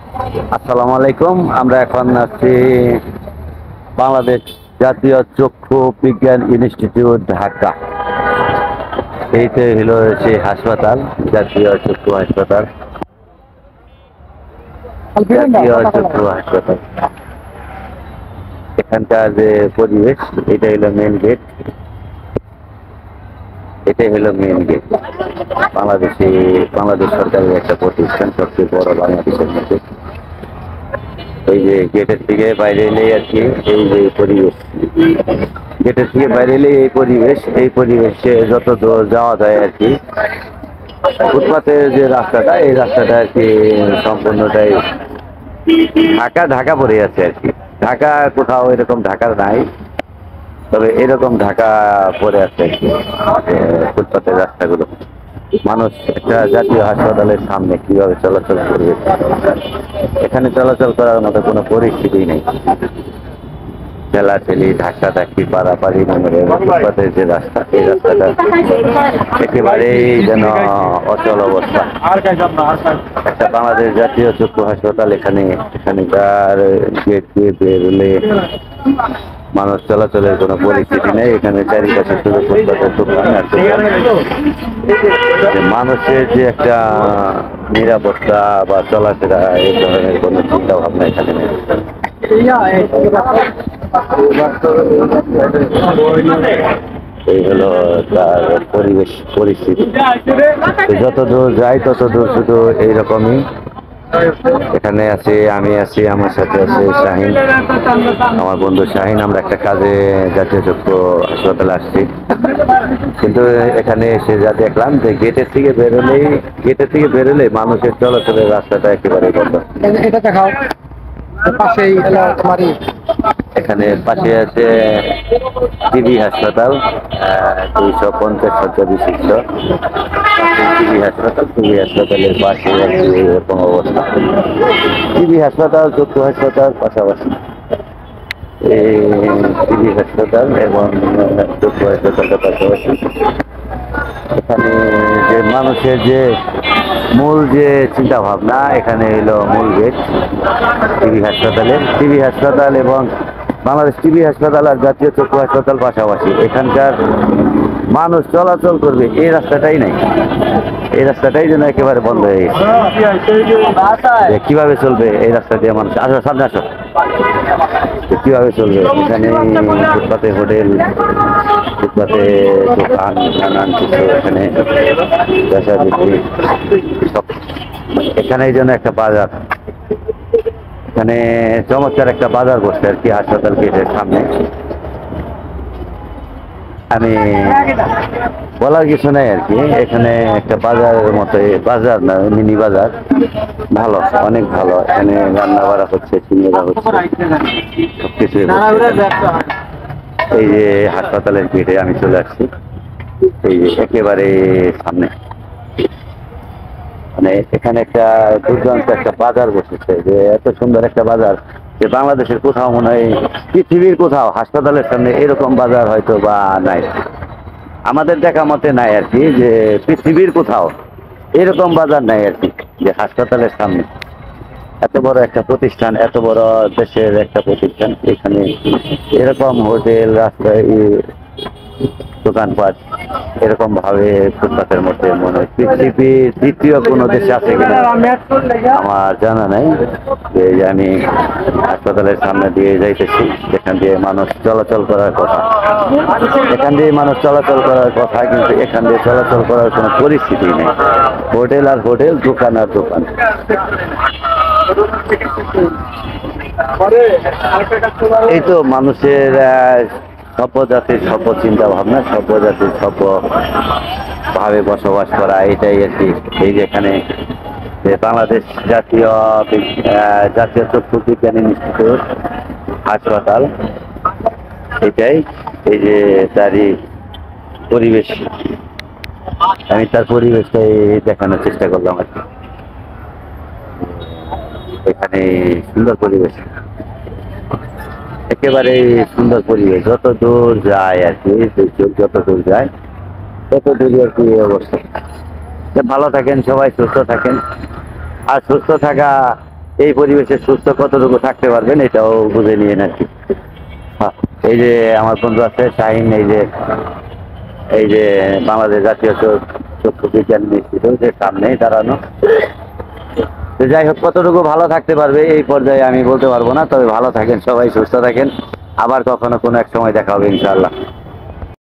আসসালামু আলাইকুম। আমরা এখন আছি বাংলাদেশ জাতীয় চক্ষু বিজ্ঞান ইনস্টিটিউট, ঢাকা। এইটা হলো সেই হাসপাতাল, জাতীয় চক্ষু হাসপাতাল। জাতীয় চক্ষু হাসপাতাল, এখানকার যে পরিবেশ, এটা হলো মেন গেট। এটাই হলো মেন গেট। বাংলাদেশ সরকারের একটা প্রতিষ্ঠান, সবচেয়ে বড় বাংলাদেশের মধ্যে। এই যে গেটের থেকে বাইরে এলেই আর কি এই যে পরিবেশ, গেটের থেকে বাইরে এলেই এই পরিবেশে যত দূর যাওয়া যায় আর কি, ফুটপাতের যে রাস্তাটা, এই রাস্তাটা আর কি সম্পূর্ণটাই ঢাকা ঢাকা পড়ে আছে আর কি। ঢাকা কোথাও এরকম ঢাকার নাই, তবে এরকম ঢাকা পড়ে আছে আর কি ফুটপাতের রাস্তাগুলো। মানুষ একটা জাতীয় হাসপাতালের সামনে কিভাবে চলাচল করবে, এখানে চলাচল করার মতো কোনো পরিস্থিতি নেই। ঠেলাঠেলি, ধাক্কাধাক্কি, পারাপারি, ফুটপাতের যে রাস্তা, এই রাস্তাটা একেবারেই যেন অচল অবস্থা। একটা বাংলাদেশ জাতীয় চক্ষু হাসপাতাল, এখানকার গেট দিয়ে বেরোলে মানুষ চলাচলের কোনো পরিস্থিতি নেই। এখানে চারিপাশে শুধু ফুটপাতের দোকান আর দোকান। মানুষের যে একটা নিরাপত্তা বা চলাফেরা, এই ধরনের কোনো চিন্তা ভাবনা এখানে নেই। এই হলো তার পরিবেশ পরিস্থিতি। যত দূর যাই তত দূর শুধু এইরকমই। এখানে আছি, আমি আছি, আমার সাথে আছে শাহিন, আমার বন্ধু শাহিন। আমরা একটা কাজে জাতীয় চক্ষু হাসপাতালে আসছি, কিন্তু এখানে এসে যা দেখলাম যে গেটের থেকে বেরোলেই মানুষের চলাচলের রাস্তাটা একেবারে বন্ধ। এটা দেখাও, পাশেই হলো তোমারই। এখানে পাশে আছে টিবি হাসপাতাল, 250 শয্যা বিশিষ্ট টিবি হাসপাতালের পাশে আর কি এরকম অবস্থা। টিবি হাসপাতাল, চক্ষু হাসপাতাল পাশাপাশি। এই টিবি হাসপাতাল এবং চক্ষু হাসপাতালের পাশাপাশি। এখানে যে মানুষের যে মূল যে চিন্তা ভাবনা, এখানে এলো মূল গেট টিবি হাসপাতাল এবং বাংলাদেশ টিবি হাসপাতাল আর জাতীয় চক্ষু হাসপাতাল পাশাপাশি। এখানকার মানুষ চলাচল করবে এই রাস্তাটাই নাই, এই রাস্তাটাই যেন একেবারে বন্ধ হয়ে গেছে। কিভাবে চলবে এই রাস্তা দিয়ে মানুষ? আসো, সামনে আসো। কিভাবে চলবে? এখানে ফুটপাতে হোটেল, ফুটপাতে দোকান, নানান কিছু এখানে বেচা বিক্রি সব। এখানে এই জন্য একটা বাজার, এখানে চমৎকার একটা বাজার বসছে আর কি হাসপাতাল গেটের সামনে। আমি বলার কিছু নাই আর কি। এখানে একটা বাজারের মতো, বাজার না, মিনি বাজার। ভালো, অনেক ভালো। এখানে রান্না বাড়া হচ্ছে, সিঙ্গারা হচ্ছে, সবকিছুই হচ্ছে। এই যে হাসপাতালের গেটে আমি চলে আসছি, এই যে একেবারে সামনে। মানে এখানে একটা দুর্দান্ত একটা বাজার বসেছে, যে এত সুন্দর একটা বাজার যে বাংলাদেশের কোথাও মনে হয়, পৃথিবীর কোথাও হাসপাতালের সামনে এরকম বাজার হয়তো বা নাই। আমাদের দেখা মতে নাই আর কি, যে পৃথিবীর কোথাও এরকম বাজার নাই আর কি, যে হাসপাতালের সামনে এত বড় একটা প্রতিষ্ঠান, এত বড় দেশের একটা প্রতিষ্ঠান, এখানে এরকম হোটেল, রাস্তায়, দোকানপাট এরকম ভাবে ফুটপাতের মধ্যে মনে হয় পৃথিবীর দ্বিতীয় কোনো দেশে আছে কিনা আমার জানা নাই। যে আমি হাসপাতালের সামনে দিয়ে যাইতেছি, যেখান দিয়ে মানুষ চলাচল করার কথা, কিন্তু এখান দিয়ে চলাচল করার কোনো পরিস্থিতি নেই। হোটেল আর হোটেল, দোকান আর দোকান। এই তো মানুষের সভ্য জাতির সভ্য চিন্তা ভাবনা, সভ্য জাতির সভ্য ভাবে বসবাস করা, এটাই আর কি। এই যে এখানে যে বাংলাদেশ জাতীয় চক্ষু বিজ্ঞান ইনস্টিটিউট হাসপাতাল, এটাই। এই যে তারই পরিবেশ, আমি তার পরিবেশটাই দেখানোর চেষ্টা করলাম আর কি। এখানে সুন্দর পরিবেশ, একেবারে সুন্দর পরিবেশ। যত দূর যায় আর কি, যত দূর যায় তত দূর আর কি অবস্থা। ভালো থাকেন সবাই, সুস্থ থাকেন। আর সুস্থ থাকা এই পরিবেশে সুস্থ কতটুকু থাকতে পারবেন এটাও বুঝে নিয়েন আর কি। হ্যাঁ, এই যে আমার বন্ধু আছে শাহিন, এই যে বাংলাদেশ জাতীয় চক্ষু বিজ্ঞান ইনস্টিটিউটের সামনেই দাঁড়ানো। তো যাই হোক, কতটুকু ভালো থাকতে পারবে এই পর্যায়ে আমি বলতে পারবো না, তবে ভালো থাকেন সবাই, সুস্থ থাকেন। আবার কখনো কোনো এক সময় দেখা হবে ইনশাআল্লাহ।